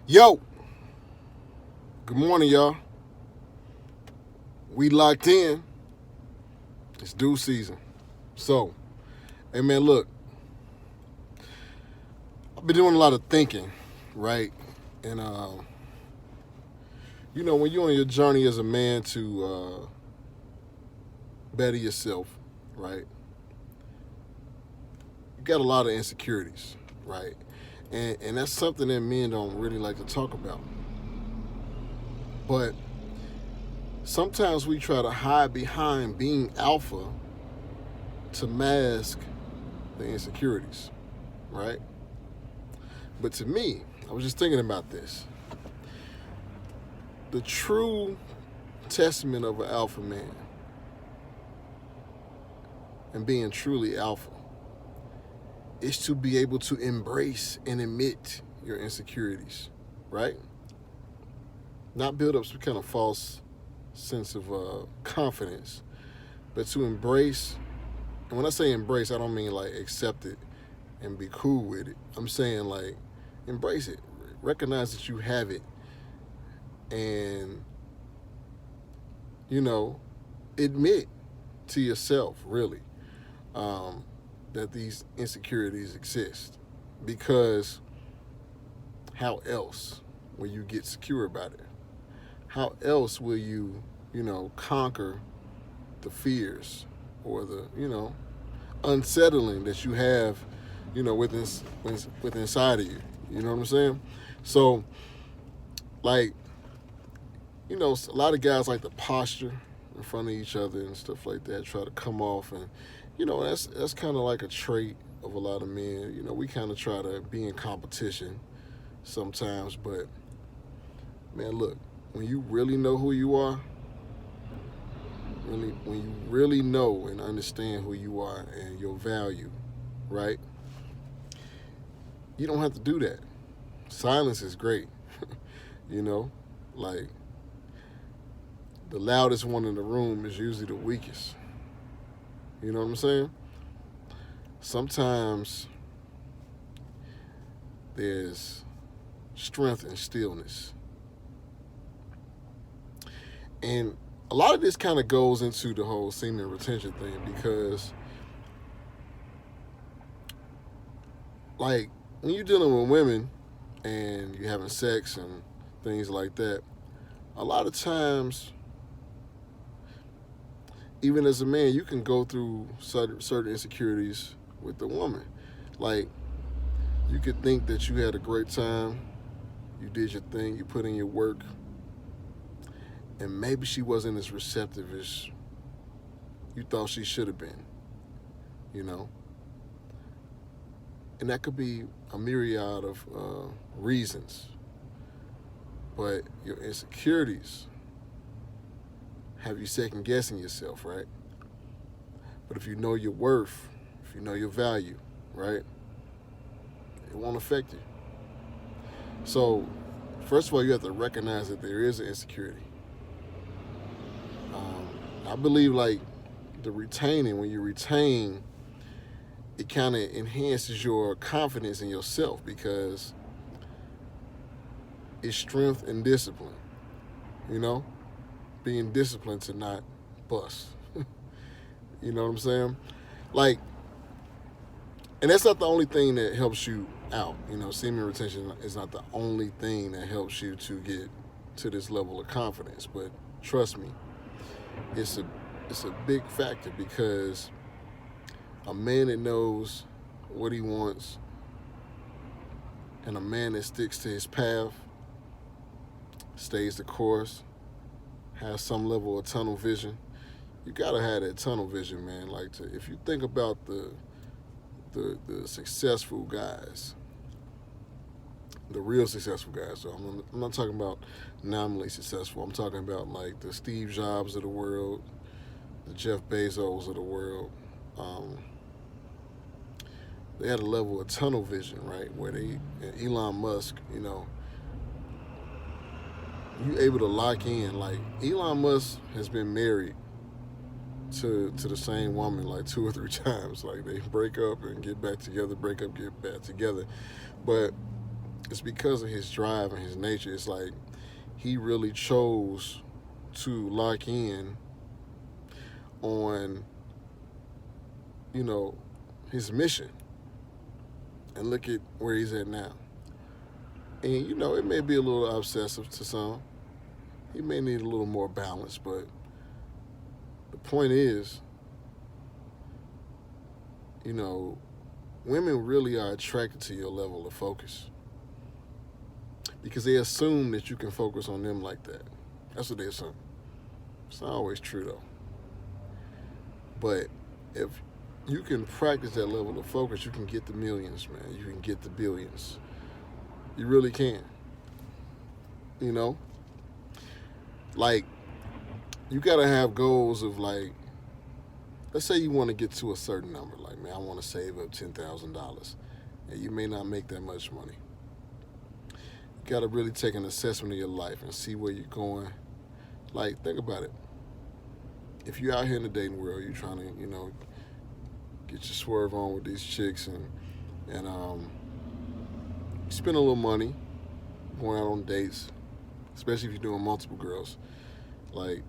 Yo, good morning, y'all. We locked in. It's due season. So, hey man, look, I've been doing a lot of thinking, right? And when you're on your journey as a man to better yourself, right? You got a lot of insecurities, right? And that's something that men don't really like to talk about. But sometimes we try to hide behind being alpha to mask the insecurities, right? But to me, I was just thinking about this. The true testament of an alpha man and being truly alpha is to be able to embrace and admit your insecurities, right? Not build up some kind of false sense of confidence, but to embrace. And when I say embrace, I don't mean like accept it and be cool with it. I'm saying like embrace it, recognize that you have it, and you know, admit to yourself really that these insecurities exist. Because how else will you get secure about it? How else will you, conquer the fears or the, unsettling that you have, within inside of you? You know what I'm saying? So, like, a lot of guys like to posture in front of each other and stuff like that, try to come off, and that's kind of like a trait of a lot of men. We kind of try to be in competition sometimes, but man, look, when you really know who you are, when you really know and understand who you are and your value, right? You don't have to do that. Silence is great, you know, like the loudest one in the room is usually the weakest. You know what I'm saying? Sometimes there's strength in stillness. And a lot of this kind of goes into the whole semen retention thing because, like, when you're dealing with women and you're having sex and things like that, a lot of times, even as a man, you can go through certain insecurities with the woman. Like, you could think that you had a great time, you did your thing, you put in your work, and maybe she wasn't as receptive as you thought she should have been, you know? And that could be a myriad of reasons. But your insecurities have you second guessing yourself, right? But if you know your worth, if you know your value, right, it won't affect you. So, first of all, you have to recognize that there is an insecurity. I believe like the retaining, when you retain, it kind of enhances your confidence in yourself because it's strength and discipline, you know? Being disciplined to not bust. You know what I'm saying? Like, and that's not the only thing that helps you out. Semen retention is not the only thing that helps you to get to this level of confidence. But trust me, it's a big factor because a man that knows what he wants and a man that sticks to his path, stays the course, has some level of tunnel vision. You gotta have that tunnel vision, man. Like, if you think about the successful guys, the real successful guys. So I'm not talking about nominally successful. I'm talking about like the Steve Jobs of the world, the Jeff Bezos of the world. They had a level of tunnel vision, right? Where Elon Musk, you able to lock in. Like, Elon Musk has been married to the same woman like 2 or 3 times. Like, they break up and get back together, break up, get back together. But it's because of his drive and his nature. It's like he really chose to lock in on, you know, his mission, and look at where he's at now. And you know, it may be a little obsessive to some. He may need a little more balance, but the point is, you know, women really are attracted to your level of focus because they assume that you can focus on them like that. That's what they assume. It's not always true though. But if you can practice that level of focus, you can get the millions, man. You can get the billions. You really can. You know? Like, you gotta have goals of like, let's say you want to get to a certain number. Like, man, I want to save up $10,000. And you may not make that much money. You gotta really take an assessment of your life and see where you're going. Like, think about it. If you're out here in the dating world, you're trying to, you know, get your swerve on with these chicks and spend a little money going out on dates, especially if you're doing multiple girls. Like,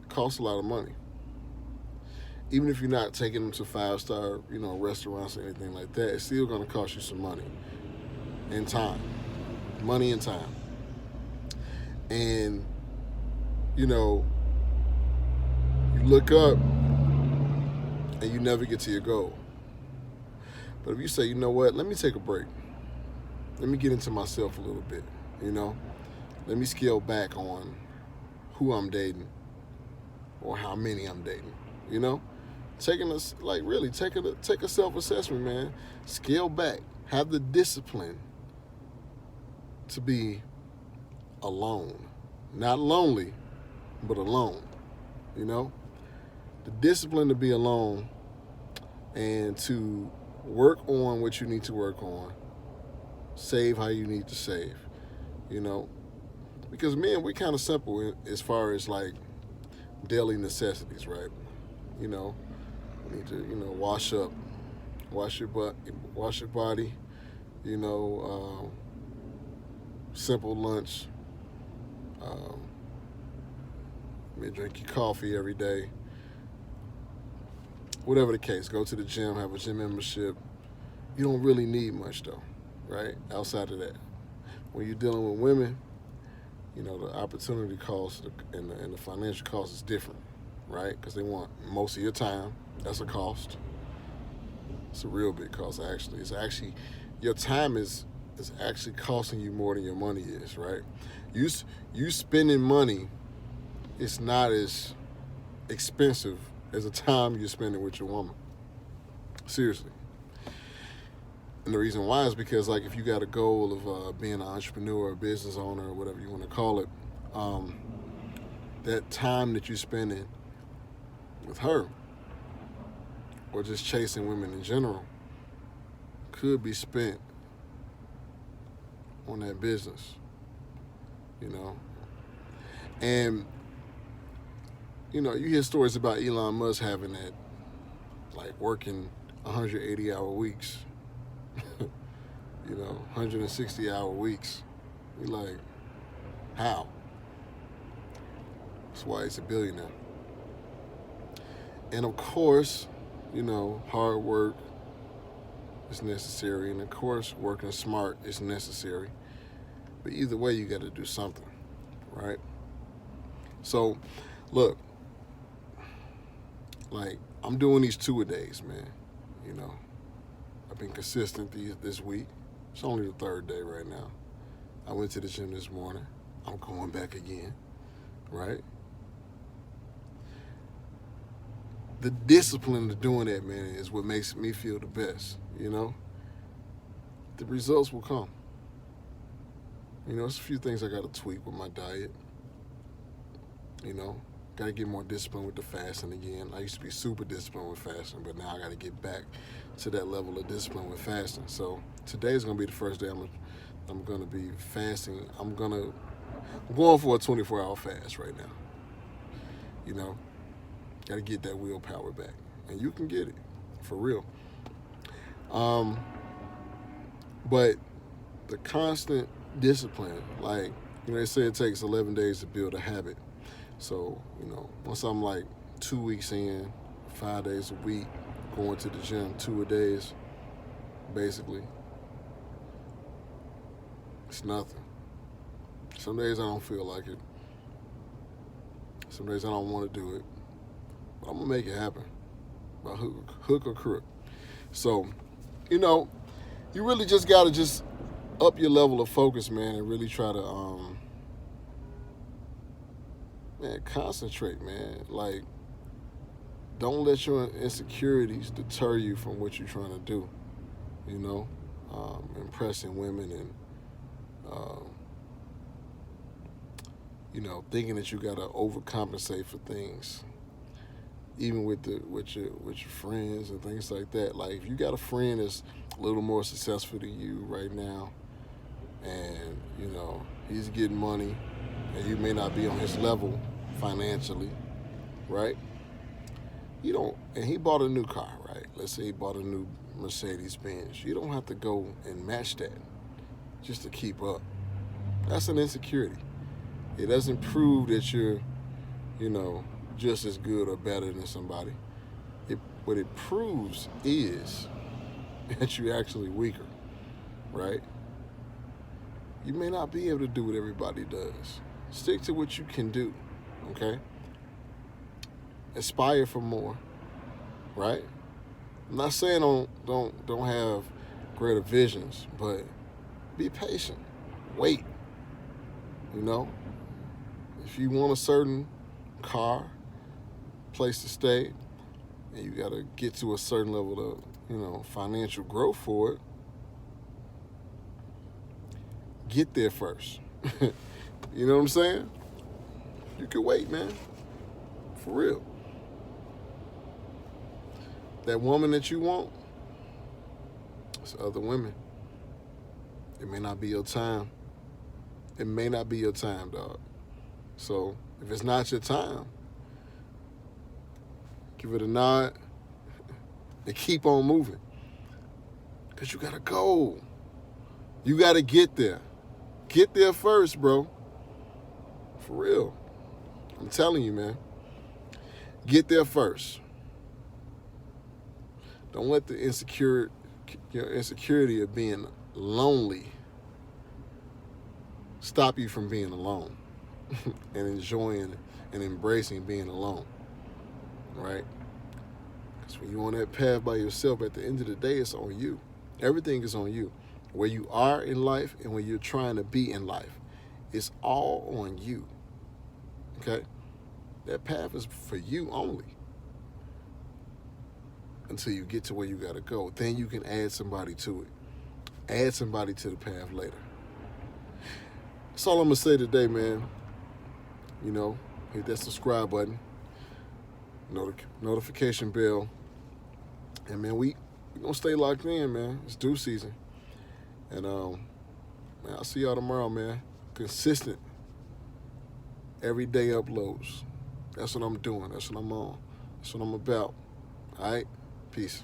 it costs a lot of money. Even if you're not taking them to 5-star, you know, restaurants or anything like that, it's still going to cost you some money and time. Money and time. And, you know, you look up and you never get to your goal. But if you say, you know what, let me take a break. Let me get into myself a little bit, you know. Let me scale back on who I'm dating or how many I'm dating, you know. Taking a, like really, take a self-assessment, man. Scale back. Have the discipline to be alone. Not lonely, but alone, you know. The discipline to be alone and to work on what you need to work on. Save how you need to save, you know. Because men, we're kind of simple as far as like daily necessities, right? You know, you need to, you know, wash up, wash your butt, wash your body, you know, simple lunch, drink your coffee every day. Whatever the case, go to the gym, have a gym membership. You don't really need much though, right? Outside of that, when you're dealing with women, you know, the opportunity cost and the financial cost is different, right? Because they want most of your time. That's a cost. It's a real big cost, actually. It's actually, your time is actually costing you more than your money is, right? You spending money is not as expensive as the time you're spending with your woman. Seriously. And the reason why is because, like, if you got a goal of being an entrepreneur or business owner or whatever you want to call it, that time that you're spending with her or just chasing women in general could be spent on that business, you know. And, you know, you hear stories about Elon Musk having that, like, working 180-hour weeks. You know, 160-hour weeks. You're like, how? That's why he's a billionaire. And of course, you know, hard work is necessary. And of course, working smart is necessary. But either way, you got to do something, right? So, look, like, I'm doing these 2-a-days, man. You know, I've been consistent this week. It's only the 3rd day right now. I went to the gym this morning. I'm going back again, right? The discipline of doing that, man, is what makes me feel the best, you know? The results will come. You know, there's a few things I got to tweak with my diet. You know, got to get more disciplined with the fasting again. I used to be super disciplined with fasting, but now I got to get back to that level of discipline with fasting. So today is going to be the first day I'm going to be fasting. I'm going for a 24-hour fast right now. You know, got to get that willpower back. And you can get it, for real. But the constant discipline, like, they say it takes 11 days to build a habit. So, once I'm like 2 weeks in, 5 days a week, going to the gym 2 days, basically, it's nothing. Some days I don't feel like it. Some days I don't want to do it. But I'm going to make it happen by hook or crook. So, you really just got to just up your level of focus, man, and really try to, concentrate, man. Like, don't let your insecurities deter you from what you're trying to do, impressing women and, thinking that you got to overcompensate for things, even with your friends and things like that. Like, if you got a friend that's a little more successful than you right now, and he's getting money, and you may not be on his level financially, right? And he bought a new car, right? Let's say he bought a new Mercedes Benz. You don't have to go and match that just to keep up. That's an insecurity. It doesn't prove that you're, just as good or better than somebody. What it proves is that you're actually weaker, right? You may not be able to do what everybody does. Stick to what you can do, okay? Aspire for more, right? I'm not saying don't have greater visions, but be patient. Wait. If you want a certain car, place to stay, and you got to get to a certain level of, financial growth for it, get there first. You know what I'm saying? You can wait, man. For real. That woman that you want, it's other women. It may not be your time. It may not be your time, dog. So if it's not your time, give it a nod and keep on moving. Because you got to go. You got to get there. Get there first, bro. For real. I'm telling you, man. Get there first. Don't let your insecurity of being lonely stop you from being alone and enjoying and embracing being alone, right? Because when you're on that path by yourself, at the end of the day, it's on you. Everything is on you. Where you are in life and where you're trying to be in life, it's all on you, okay? That path is for you only until you get to where you got to go. Then you can add somebody to it. Add somebody to the path later. That's all I'm going to say today, man. Hit that subscribe button, notification bell. And, man, we going to stay locked in, man. It's due season. And, man, I'll see y'all tomorrow, man. Consistent, everyday uploads. That's what I'm doing. That's what I'm on. That's what I'm about. All right? Peace.